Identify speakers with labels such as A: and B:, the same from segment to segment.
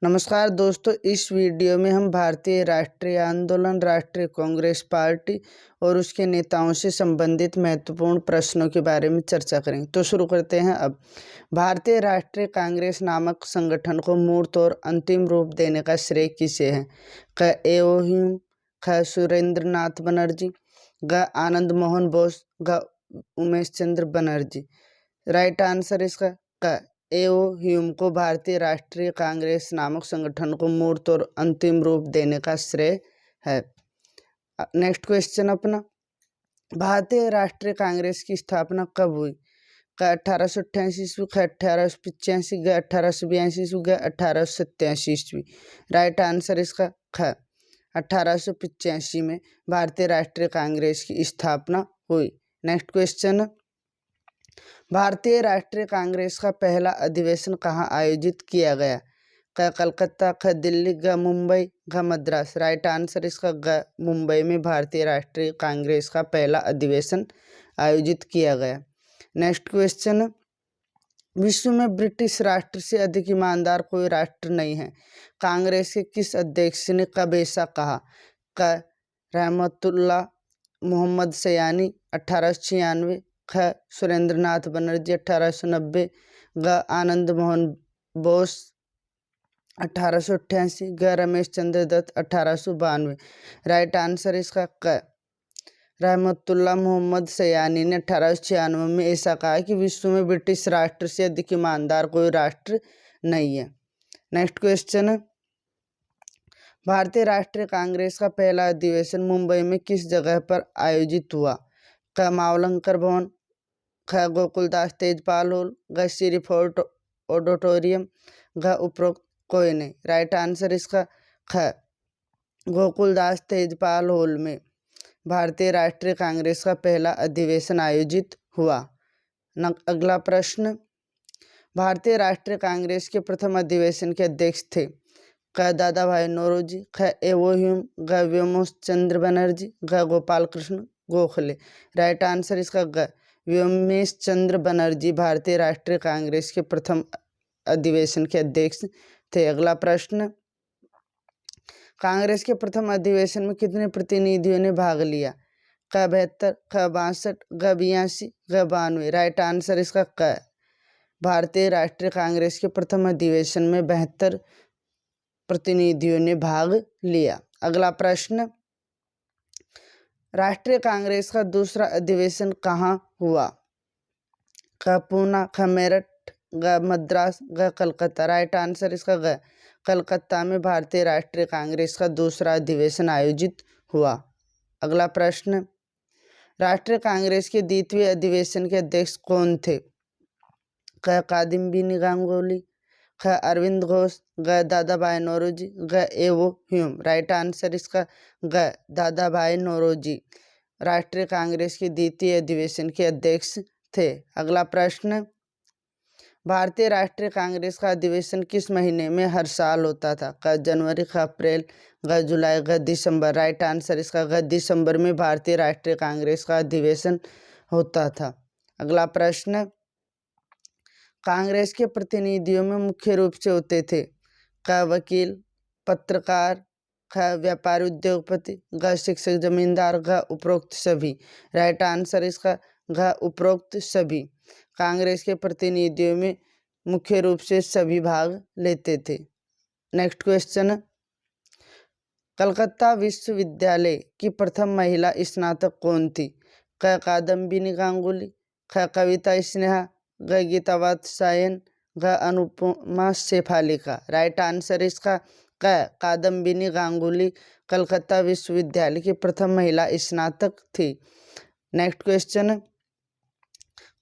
A: नमस्कार दोस्तों, इस वीडियो में हम भारतीय राष्ट्रीय आंदोलन राष्ट्रीय कांग्रेस पार्टी और उसके नेताओं से संबंधित महत्वपूर्ण प्रश्नों के बारे में चर्चा करेंगे। तो शुरू करते हैं। अब भारतीय राष्ट्रीय कांग्रेस नामक संगठन को मूर्त और अंतिम रूप देने का श्रेय किसे है? क एओ ह्यूम, ख सुरेंद्र नाथ बनर्जी, ग आनंद मोहन बोस, ग उमेश चंद्र बनर्जी। राइट आंसर इसका क एओ ह्यूम को भारतीय राष्ट्रीय कांग्रेस नामक संगठन को मूर्त और अंतिम रूप देने का श्रेय है। नेक्स्ट क्वेश्चन अपना, भारतीय राष्ट्रीय कांग्रेस की स्थापना कब हुई? क 1888 ईस्वी, ख 1885, ग 1882 ईस्वी, ग 1887 ईस्वी। राइट आंसर इसका ख 1885 में भारतीय राष्ट्रीय कांग्रेस की स्थापना हुई। नेक्स्ट क्वेश्चन, भारतीय राष्ट्रीय कांग्रेस का पहला अधिवेशन कहाँ आयोजित किया गया? क कलकत्ता, ख दिल्ली, ग मुंबई, ग मद्रास। राइट आंसर इसका ग मुंबई में भारतीय राष्ट्रीय कांग्रेस का पहला अधिवेशन आयोजित किया गया। नेक्स्ट क्वेश्चन, विश्व में ब्रिटिश राष्ट्र से अधिक ईमानदार कोई राष्ट्र नहीं है। कांग्रेस के किस अध्यक्ष ने कब ऐसा कहा? क रहमतुल्लाह मोहम्मद सयानी 1896, ख सुरेंद्र नाथ बनर्जी 1890, ग आनंद मोहन बोस 1888, ग रमेश चंद्र दत्त 1892। राइट आंसर इसका क रहमतुल्लाह मोहम्मद सयानी ने 1896 में ऐसा कहा कि विश्व में ब्रिटिश राष्ट्र से अधिक ईमानदार कोई राष्ट्र नहीं है। नेक्स्ट क्वेश्चन, भारतीय राष्ट्रीय कांग्रेस का पहला अधिवेशन मुंबई में किस जगह पर आयोजित हुआ? क मावलंकर भवन, ख गोकुलदास तेजपाल हॉल, ग श्री फोर्ट ऑडिटोरियम, ग उपरोक्त कोई नहीं। राइट आंसर इसका ख गोकुलदास तेजपाल हॉल में भारतीय राष्ट्रीय कांग्रेस का पहला अधिवेशन आयोजित हुआ। अगला प्रश्न, भारतीय राष्ट्रीय कांग्रेस के प्रथम अधिवेशन के अध्यक्ष थे? क दादा भाई नौरोजी, ख एओ ह्यूम, ग व्योमेश चंद्र बनर्जी, ग गोपाल कृष्ण गोखले। राइट आंसर इसका ग व्योमेश चंद्र बनर्जी भारतीय राष्ट्रीय कांग्रेस के प्रथम अधिवेशन के अध्यक्ष थे। अगला प्रश्न, कांग्रेस के प्रथम अधिवेशन में कितने प्रतिनिधियों ने भाग लिया? क 72, ख 62, ग 82, ग 92। राइट आंसर इसका क भारतीय राष्ट्रीय कांग्रेस के प्रथम अधिवेशन में 72 प्रतिनिधियों ने भाग लिया। अगला प्रश्न, राष्ट्रीय कांग्रेस का दूसरा अधिवेशन कहाँ हुआ? क पूना, ख मेरठ, ग मद्रास, ग कलकत्ता। राइट आंसर इसका ग कलकत्ता में भारतीय राष्ट्रीय कांग्रेस का दूसरा अधिवेशन आयोजित हुआ। अगला प्रश्न, राष्ट्रीय कांग्रेस के द्वितीय अधिवेशन के अध्यक्ष कौन थे? क कादिम्बिनी गांगुली, ख अरविंद घोष, ग दादा भाई नौरोजी, ग एओ ह्यूम। राइट आंसर इसका ग दादा भाई नौरोजी राष्ट्रीय कांग्रेस के द्वितीय अधिवेशन के अध्यक्ष थे। अगला प्रश्न, भारतीय राष्ट्रीय कांग्रेस का अधिवेशन किस महीने में हर साल होता था? क जनवरी, ख अप्रैल, ग जुलाई, ग दिसंबर। राइट आंसर इसका ग दिसंबर में भारतीय राष्ट्रीय कांग्रेस का अधिवेशन होता था। अगला प्रश्न, कांग्रेस के प्रतिनिधियों में मुख्य रूप से होते थे? क वकील, पत्रकार, ख व्यापारी उद्योगपति, ग शिक्षक जमींदार, ग उपरोक्त सभी। राइट आंसर इसका ग उपरोक्त सभी। कांग्रेस के प्रतिनिधियों में मुख्य रूप से सभी भाग लेते थे। नेक्स्ट क्वेश्चन, कलकत्ता विश्वविद्यालय की प्रथम महिला स्नातक कौन थी? क कादम्बिनी गांगुली, ख कविता स्नेहा, ग गीता वात्स्यायन, ग अनुपमा शेफालिका। राइट आंसर इसका क कादम्बिनी गांगुली कलकत्ता विश्वविद्यालय की प्रथम महिला स्नातक थी। नेक्स्ट क्वेश्चन,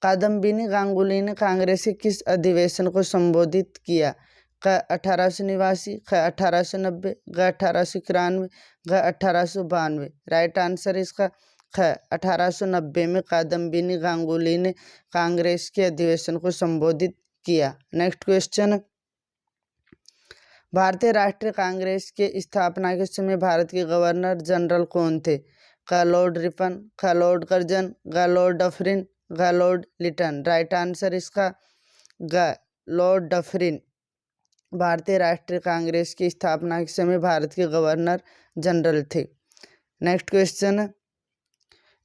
A: कादम्बिनी गांगुली ने कांग्रेस के किस अधिवेशन को संबोधित किया? क 1889, ख 1890, ग 1891, ग 1892। राइट आंसर इसका ख 1890 में कादम्बिनी गांगुली ने कांग्रेस के अधिवेशन को संबोधित किया। नेक्स्ट क्वेश्चन, भारतीय राष्ट्रीय कांग्रेस के स्थापना के समय भारत के गवर्नर जनरल कौन थे? क लॉर्ड रिपन, ख लॉर्ड कर्जन, ग लॉर्ड डफरिन, ग लॉर्ड लिटन। राइट आंसर इसका ग लॉर्ड डफरिन भारतीय राष्ट्रीय कांग्रेस की स्थापना के समय भारत के गवर्नर जनरल थे। नेक्स्ट क्वेश्चन है,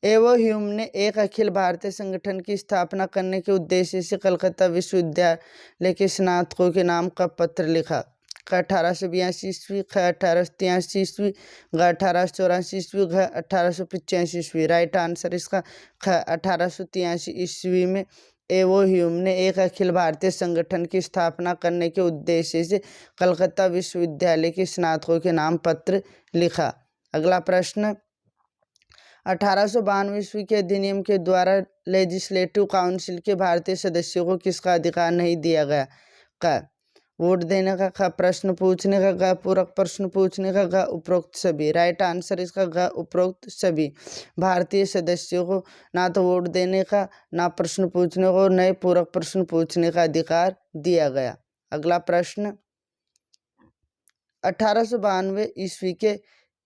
A: एवो ह्यूम ने एक अखिल भारतीय संगठन की स्थापना करने के उद्देश्य से कलकत्ता विश्वविद्यालय के स्नातकों के नाम का पत्र लिखा। ख 1882 ईस्वी, ख 1883 ईस्वी, ग 1884 ईस्वी, घ 1885 ईस्वी। राइट आंसर इसका ख 1883 ईस्वी में एवो ह्यूम ने एक अखिल भारतीय संगठन की स्थापना करने के उद्देश्य से कलकत्ता विश्वविद्यालय के स्नातकों के नाम पत्र लिखा। अगला प्रश्न, 1892 ईस्वी के अधिनियम के द्वारा लेजिस्लेटिव काउंसिल के भारतीय सदस्यों को किसका अधिकार नहीं दिया गया? क वोट देने का, ख प्रश्न पूछने का, ग पूरक प्रश्न पूछने का, ग उपरोक्त सभी। राइट आंसर इसका ग उपरोक्त सभी। भारतीय सदस्यों को ना तो वोट देने का, ना प्रश्न पूछने को, न पूरक प्रश्न पूछने का अधिकार दिया गया। अगला प्रश्न, 1892 ईस्वी के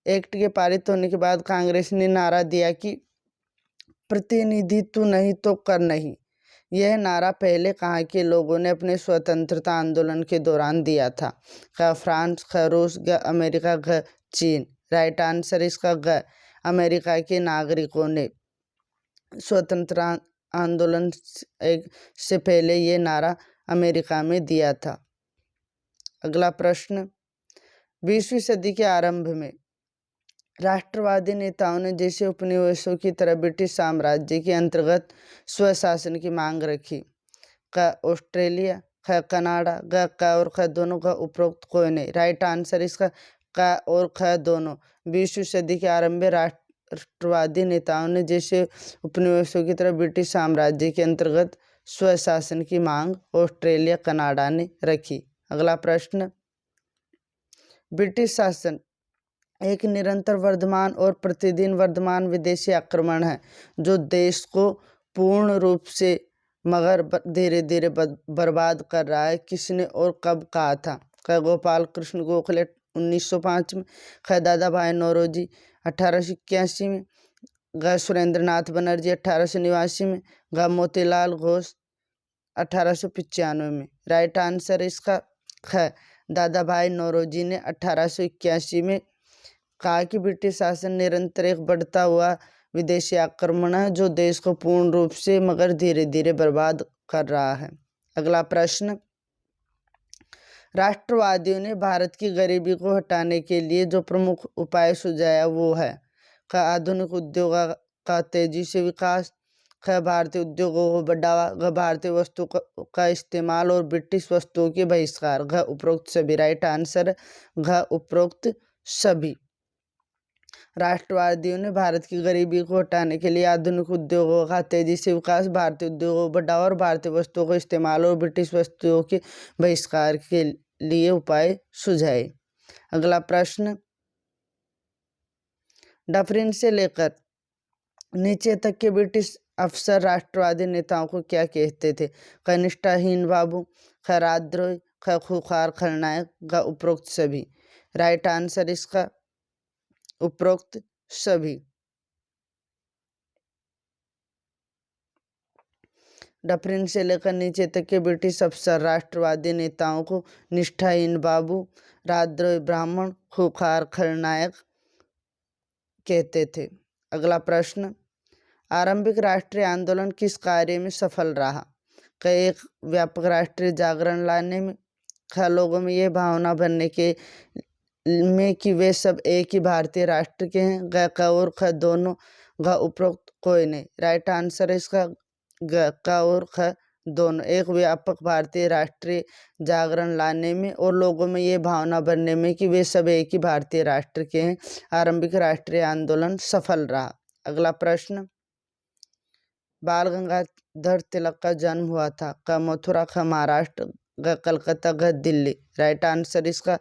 A: एक्ट के पारित होने के बाद कांग्रेस ने नारा दिया कि प्रतिनिधित्व नहीं तो कर नहीं। यह नारा पहले कहाँ के लोगों ने अपने स्वतंत्रता आंदोलन के दौरान दिया था? ख फ्रांस, ख रूस, ग अमेरिका, घ चीन। राइट आंसर इसका ग अमेरिका के नागरिकों ने स्वतंत्रता आंदोलन से पहले ये नारा अमेरिका में दिया था। अगला प्रश्न, 20वीं सदी के आरंभ में राष्ट्रवादी नेताओं ने जैसे उपनिवेशों की तरह ब्रिटिश साम्राज्य के अंतर्गत स्वशासन की मांग रखी। क ऑस्ट्रेलिया, ख कनाडा, ग क और ख दोनों, का उपरोक्त कोई नहीं। राइट आंसर इसका क और ख दोनों। 20वीं सदी के आरंभ में राष्ट्रवादी नेताओं ने जैसे उपनिवेशों की तरह ब्रिटिश साम्राज्य के अंतर्गत स्वशासन की मांग ऑस्ट्रेलिया, कनाडा ने रखी। अगला प्रश्न, ब्रिटिश शासन एक निरंतर वर्धमान और प्रतिदिन वर्धमान विदेशी आक्रमण है जो देश को पूर्ण रूप से मगर धीरे धीरे बर्बाद कर रहा है। किसने और कब कहा था? क गोपाल कृष्ण गोखले 1905 में, ख दादा भाई नौरोजी 1881 में, ग सुरेंद्र नाथ बनर्जी 1889 में, ग मोतीलाल घोष 1895 में। राइट आंसर इसका ख दादा भाई नौरोजी ने 1881 में कहा कि ब्रिटिश शासन निरंतर एक बढ़ता हुआ विदेशी आक्रमण है जो देश को पूर्ण रूप से मगर धीरे धीरे बर्बाद कर रहा है। अगला प्रश्न, राष्ट्रवादियों ने भारत की गरीबी को हटाने के लिए जो प्रमुख उपाय सुझाया वो है? ख आधुनिक उद्योगों का तेजी से विकास, ख भारतीय उद्योगों को बढ़ावा, घ भारतीय वस्तु का इस्तेमाल और ब्रिटिश वस्तुओं के बहिष्कार, घ उपरोक्त सभी। राइट आंसर घ उपरोक्त सभी। राष्ट्रवादियों ने भारत की गरीबी को हटाने के लिए आधुनिक उद्योगों का तेजी से विकास, भारतीय उद्योगों को बढ़ावा और भारतीय वस्तुओं को इस्तेमाल और ब्रिटिश वस्तुओं के बहिष्कार के लिए उपाय सुझाए। अगला प्रश्न, डफरिन से लेकर नीचे तक के ब्रिटिश अफसर राष्ट्रवादी नेताओं को क्या कहते थे? क निष्ठाहीन बाबू, ख राजद्रोही, ख खूंखार खलनायक, ग उपरोक्त सभी। राइट आंसर इसका उपरोक्त सभी। डफरिन से लेकर नीचे तक के ब्रिटिश अफसर राष्ट्रवादी नेताओं को निष्ठाहीन बाबू, राजद्रोही ब्राह्मण, खूंखार खलनायक कहते थे। अगला प्रश्न, आरंभिक राष्ट्रीय आंदोलन किस कार्य में सफल रहा? क एक व्यापक राष्ट्रीय जागरण लाने में, ख लोगों में ये भावना बनने के में कि वे सब एक ही भारतीय राष्ट्र के हैं, ग क और ख दोनों, घ उपरोक्त कोई नहीं। राइट आंसर इसका ग क और ख दोनों। एक व्यापक भारतीय राष्ट्रीय जागरण लाने में और लोगों में ये भावना बनने में कि वे सब एक ही भारतीय राष्ट्र के हैं, आरंभिक राष्ट्रीय आंदोलन सफल रहा। अगला प्रश्न, बाल गंगाधर तिलक का जन्म हुआ था? क मथुरा, ख महाराष्ट्र, ग कलकत्ता, घ दिल्ली। राइट आंसर इसका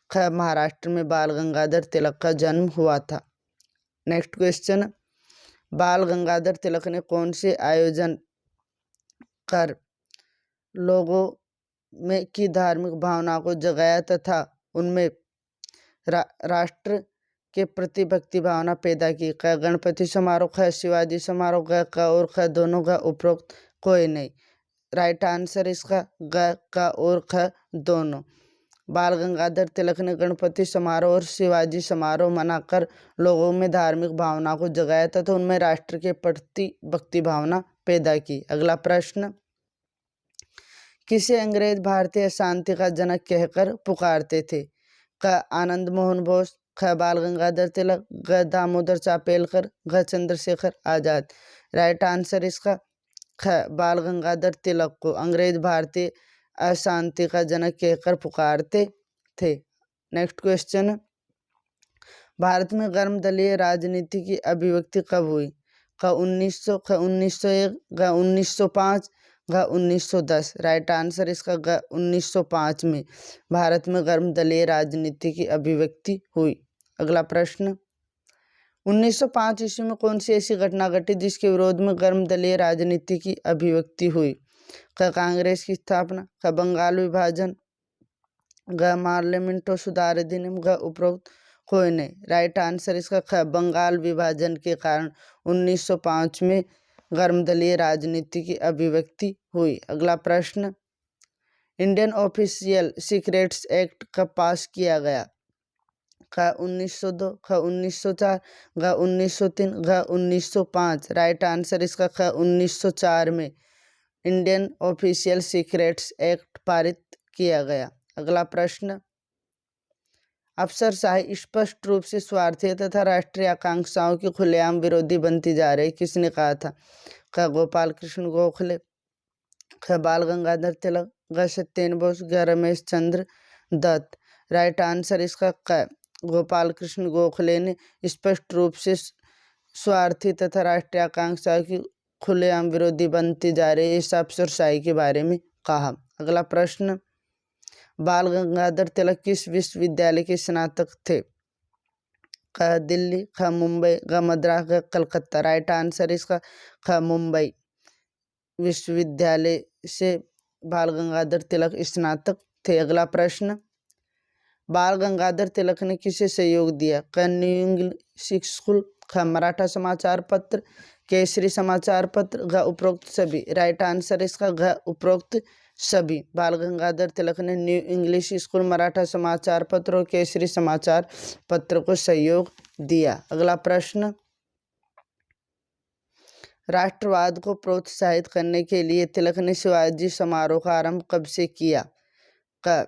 A: ख महाराष्ट्र में बाल गंगाधर तिलक का जन्म हुआ था। नेक्स्ट क्वेश्चन, बाल गंगाधर तिलक ने कौन से आयोजन कर लोगों में की धार्मिक भावना को जगाया तथा उनमें राष्ट्र के प्रति भक्ति भावना पैदा की? क गणपति समारोह, ख शिवाजी समारोह, ग क और ख दोनों, ग उपरोक्त कोई नहीं। राइट आंसर इसका ग क और ख दोनों। बाल गंगाधर तिलक ने गणपति समारोह और शिवाजी समारोह मनाकर लोगों में धार्मिक भावना को जगाया तथा उनमें राष्ट्र के प्रति भक्ति भावना पैदा की। अगला प्रश्न, किसे अंग्रेज भारतीय शांति का जनक कहकर पुकारते थे? क आनंद मोहन बोस, ख बाल गंगाधर तिलक, ग दामोदर चापेलकर, घ चंद्रशेखर आजाद। राइट आंसर इसका ख बाल गंगाधर तिलक को अंग्रेज भारतीय अशांति का जनक कहकर पुकारते थे। नेक्स्ट क्वेश्चन, भारत में गर्म दलीय राजनीति की अभिव्यक्ति कब हुई? क 1900, ख 1901, ग 1905, ग 1910। राइट आंसर इसका ग 1905 में भारत में गर्म दलीय राजनीति की अभिव्यक्ति हुई। अगला प्रश्न, 1905 ईस्वी में कौन सी ऐसी घटना घटी जिसके विरोध में गर्म दलीय राजनीति की अभिव्यक्ति हुई? क कांग्रेस की स्थापना, ख बंगाल विभाजन, ग पार्लियामेंटो सुधार अधिनियम, ग उपरोक्त कोई नहीं। राइट आंसर इसका ख बंगाल विभाजन के कारण 1905 में गर्म दलीय राजनीति की अभिव्यक्ति हुई। अगला प्रश्न, इंडियन ऑफिशियल सीक्रेट्स एक्ट कब पास किया गया? ख 1902, ख 1904, ग 1903, ग 1905। राइट आंसर इसका ख 1904 में इंडियन ऑफिशियल सीक्रेट्स एक्ट पारित किया गया। अगला प्रश्न, अफसरशाही स्पष्ट रूप से स्वार्थी तथा राष्ट्रीय आकांक्षाओं की खुलेआम विरोधी बनती जा रही, किसने कहा था? ख गोपाल कृष्ण गोखले, ख बाल गंगाधर तिलक, ग सत्येंद्र बोस, ग रमेश चंद्र दत्त। राइट आंसर इसका क गोपाल कृष्ण गोखले ने स्पष्ट रूप से स्वार्थी तथा राष्ट्रीय आकांक्षाओं की खुलेआम विरोधी बनती जा रही इस अफसरशाही के बारे में कहा। अगला प्रश्न, बाल गंगाधर तिलक किस विश्वविद्यालय के स्नातक थे? ख दिल्ली, ख मुंबई, ग मद्रास, ग कलकत्ता। राइट आंसर इसका ख मुंबई विश्वविद्यालय से बाल गंगाधर तिलक स्नातक थे। अगला प्रश्न, बाल गंगाधर तिलक ने किसे सहयोग दिया? क न्यू इंग्लिश स्कूल, ख मराठा समाचार पत्र, केसरी समाचार पत्र, ग उपरोक्त सभी। राइट आंसर इसका ग उपरोक्त सभी। बाल गंगाधर तिलक ने न्यू इंग्लिश स्कूल, मराठा समाचार पत्र और केसरी समाचार पत्र को सहयोग दिया। अगला प्रश्न, राष्ट्रवाद को प्रोत्साहित करने के लिए तिलक ने शिवाजी समारोह का आरंभ कब से किया? क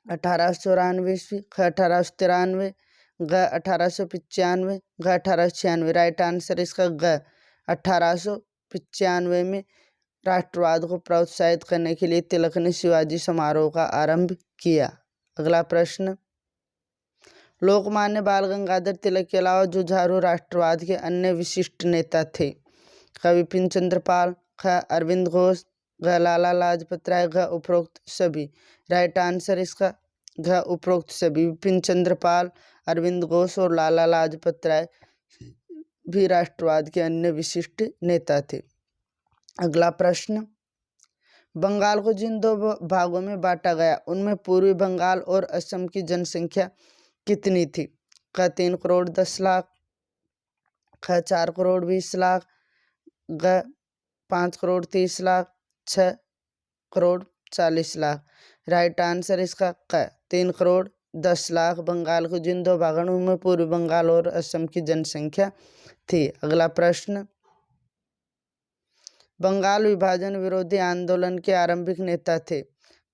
A: 1894 ईस्वी, ख 1893, ग 1895, ग 1896। राइट आंसर इसका ग 1895 में राष्ट्रवाद को प्रोत्साहित करने के लिए तिलक ने शिवाजी समारोह का आरंभ किया। अगला प्रश्न, लोकमान्य बाल गंगाधर तिलक के अलावा जुझारू राष्ट्रवाद के अन्य विशिष्ट नेता थे? ख विपिन चंद्र पाल, ख अरविंद घोष, घ लाला लाजपत राय, घ उपरोक्त सभी। राइट आंसर इसका घ उपरोक्त सभी। विपिन चंद्र पाल, अरविंद घोष और लाला लाजपत राय भी राष्ट्रवाद के अन्य विशिष्ट नेता थे। अगला प्रश्न, बंगाल को जिन दो भागों में बांटा गया उनमें पूर्वी बंगाल और असम की जनसंख्या कितनी थी? क 3 करोड़ 10 लाख, ख 4 करोड़ 20 लाख, ग 5 करोड़ 30 लाख, 6 करोड़ 40 लाख। राइट आंसर इसका क 3 करोड़ 10 लाख बंगाल को जिन दो भागों में पूर्वी बंगाल और असम की जनसंख्या थी। अगला प्रश्न, बंगाल विभाजन विरोधी आंदोलन के आरंभिक नेता थे?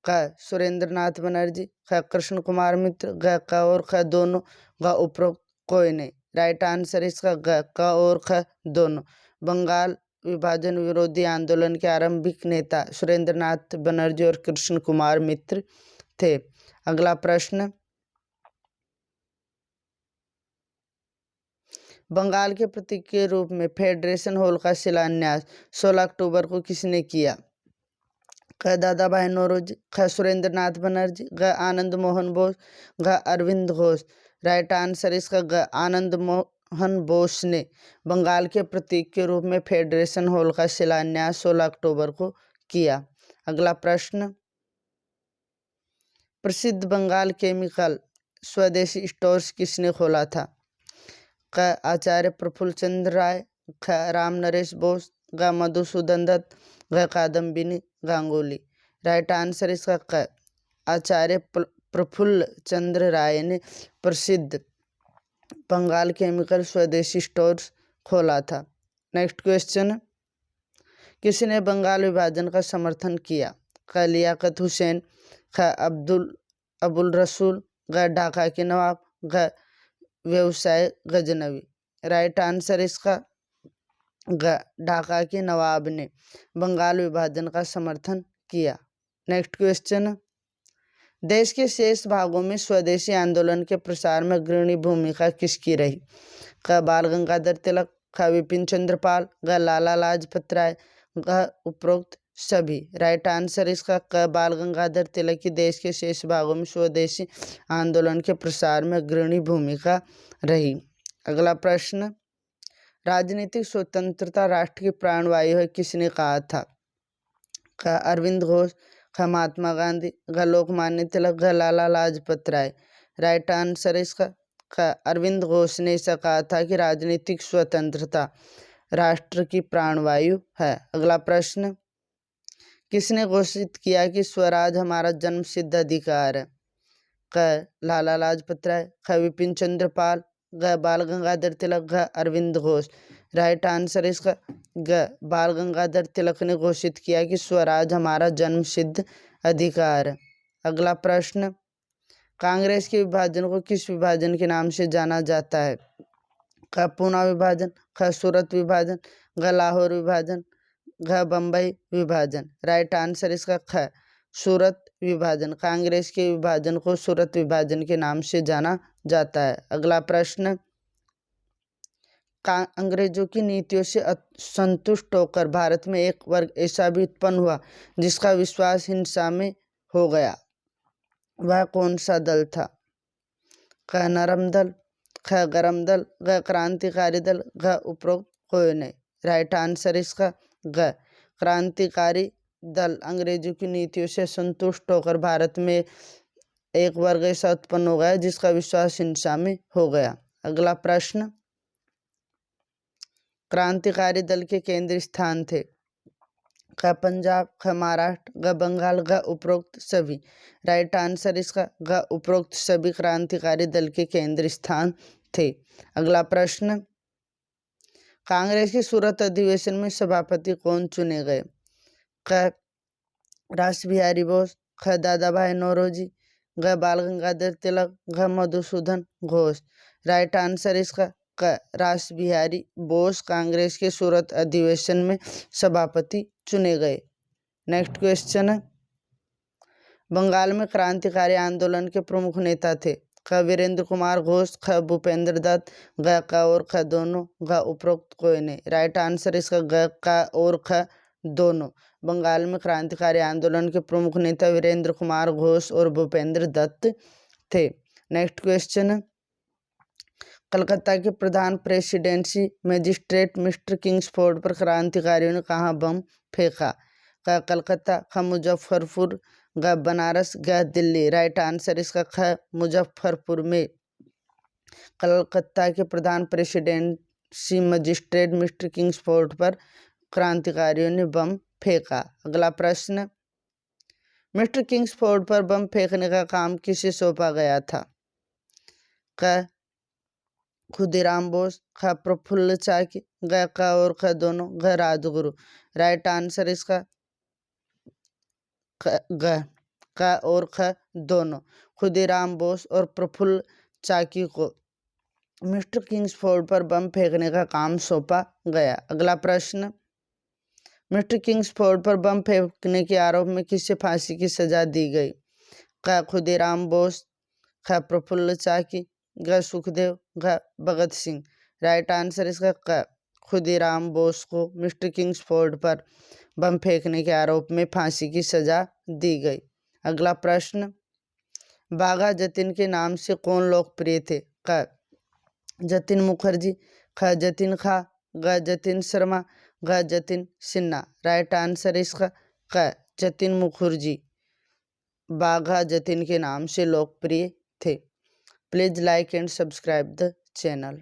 A: क सुरेंद्र नाथ बनर्जी, ख कृष्ण कुमार मित्र, ग क और ख दोनों, ग उपरोक्त कोई नहीं। राइट आंसर इसका ग क और ख दोनों। बंगाल विभाजन विरोधी आंदोलन के आरंभिक नेता सुरेंद्र नाथ बनर्जी और कृष्ण कुमार मित्र थे। अगला प्रश्न, बंगाल के प्रतीक के रूप में फेडरेशन हॉल का शिलान्यास 16 अक्टूबर को किसने किया? ख दादा भाई नौरोजी, ख सुरेंद्र नाथ बनर्जी, ग आनंद मोहन बोस, ग अरविंद घोष। राइट आंसर इसका ग आनंद मोहन बोस ने बंगाल के प्रतीक के रूप में फेडरेशन हॉल का शिलान्यास 16 अक्टूबर को किया। अगला प्रश्न, प्रसिद्ध बंगाल केमिकल स्वदेशी स्टोर्स किसने खोला था? क आचार्य प्रफुल्ल चंद्र राय, ख राम नरेश बोस, ग मधुसूदन दत्त, ग कादम्बिनी गांगुली। राइट आंसर इसका क आचार्य प्रफुल्ल चंद्र राय ने प्रसिद्ध बंगाल केमिकल स्वदेशी स्टोर्स खोला था। नेक्स्ट क्वेश्चन, किसने बंगाल विभाजन का समर्थन किया? क लियाकत हुसैन, ख अबुल रसूल, ग ढाका के नवाब, ग व्यवसाय गजनवी। राइट आंसर इसका ग ढाका के नवाब ने बंगाल विभाजन का समर्थन किया। नेक्स्ट क्वेश्चन, देश के शेष भागों में स्वदेशी आंदोलन के प्रसार में अग्रणी भूमिका किसकी रही? क बाल गंगाधर तिलक, ख विपिन चंद्र पाल, ग लाला लाजपत राय, ग उपरोक्त सभी। राइट आंसर इसका क बाल गंगाधर तिलक की देश के शेष भागों में स्वदेशी आंदोलन के प्रसार में अग्रणी भूमिका रही। अगला प्रश्न, राजनीतिक स्वतंत्रता राष्ट्र की प्राणवायु है किसने कहा था? क अरविंद घोष, ख महात्मा गांधी, ग लोकमान्य तिलक, ग लाला लाजपत राय। राइट आंसर इसका ख अरविंद घोष ने ऐसा कहा था कि राजनीतिक स्वतंत्रता राष्ट्र की प्राणवायु है। अगला प्रश्न, किसने घोषित किया कि स्वराज हमारा जन्मसिद्ध अधिकार है? क लाला लाजपत राय, ख विपिन चंद्र पाल, ग बाल गंगाधर तिलक, ग अरविंद घोष। राइट आंसर इसका ग बाल गंगाधर तिलक ने घोषित किया कि स्वराज हमारा जन्मसिद्ध अधिकार है। अगला प्रश्न, कांग्रेस के विभाजन को किस विभाजन के नाम से जाना जाता है? क पूना विभाजन, ख सूरत विभाजन, ग लाहौर विभाजन, घ बम्बई विभाजन। राइट आंसर इसका ख सूरत विभाजन। कांग्रेस के विभाजन को सूरत विभाजन के नाम से जाना जाता है। अगला प्रश्न, अंग्रेजों की नीतियों से संतुष्ट होकर भारत में एक वर्ग ऐसा भी उत्पन्न हुआ जिसका विश्वास हिंसा में हो गया, वह कौन सा दल था? क नरम दल, ख गरम दल, ग क्रांतिकारी दल, घ उपरोक्त कोई नहीं। राइट आंसर इसका ग क्रांतिकारी दल अंग्रेजों की नीतियों से संतुष्ट होकर भारत में एक वर्ग ऐसा उत्पन्न हो गया जिसका विश्वास हिंसा में हो गया। अगला प्रश्न, क्रांतिकारी दल के केंद्रीय स्थान थे? ख पंजाब, ख महाराष्ट्र, ग बंगाल, ग उपरोक्त सभी। राइट आंसर इसका ग उपरोक्त सभी क्रांतिकारी दल के केंद्रीय स्थान थे। अगला प्रश्न, कांग्रेस के सूरत अधिवेशन में सभापति कौन चुने गए? क रास बिहारी बोस, ख दादा भाई नौरोजी, ग बाल गंगाधर तिलक, घ मधुसूदन घोष। राइट आंसर इसका क रास बिहारी बोस कांग्रेस के सूरत अधिवेशन में सभापति चुने गए। नेक्स्ट क्वेश्चन है, बंगाल में क्रांतिकारी आंदोलन के प्रमुख नेता थे? ख वीरेंद्र कुमार घोष, ख भूपेंद्र दत्त, ग क और ख दोनों, घ उपरोक्त कोई नहीं। राइट आंसर इसका ग क और ख दोनों। बंगाल में क्रांतिकारी आंदोलन के प्रमुख नेता वीरेंद्र कुमार घोष और भूपेंद्र दत्त थे। नेक्स्ट क्वेश्चन, कलकत्ता के प्रधान प्रेसिडेंसी मजिस्ट्रेट मिस्टर किंग्सफोर्ड पर क्रांतिकारियों ने कहाँ बम फेंका? क कलकत्ता, ख मुजफ्फरपुर, ग बनारस, ग दिल्ली। राइट आंसर इसका ख मुजफ्फरपुर में कलकत्ता के प्रधान प्रेसिडेंसी मजिस्ट्रेट मिस्टर किंग्सफोर्ड पर क्रांतिकारियों ने बम फेंका। अगला प्रश्न, मिस्टर किंग्सफोर्ड पर बम फेंकने का काम किसे सौंपा गया था? क खुदीराम बोस, ख प्रफुल्ल चाकी, ग क और ख दोनों, घ राजगुरु। राइट आंसर इसका ग क और ख दोनों। खुदीराम बोस और प्रफुल्ल चाकी को मिस्टर किंग्सफोर्ड पर बम फेंकने का काम सौंपा गया। अगला प्रश्न, मिस्टर किंग्सफोर्ड पर बम फेंकने के आरोप में किसे फांसी की सजा दी गई? क खुदीराम बोस, ख प्रफुल्ल चाकी, ग सुखदेव, घ भगत सिंह। राइट आंसर इसका क खुदीराम बोस को मिस्टर किंग्सफोर्ड पर बम फेंकने के आरोप में फांसी की सजा दी गई। अगला प्रश्न, बाघा जतिन के नाम से कौन लोकप्रिय थे? क जतिन मुखर्जी, ख जतिन खां, ग जतिन शर्मा, घ जतिन सिन्हा। राइट आंसर इसका क जतिन मुखर्जी बाघा जतिन के नाम से लोकप्रिय थे। Please like and subscribe the channel.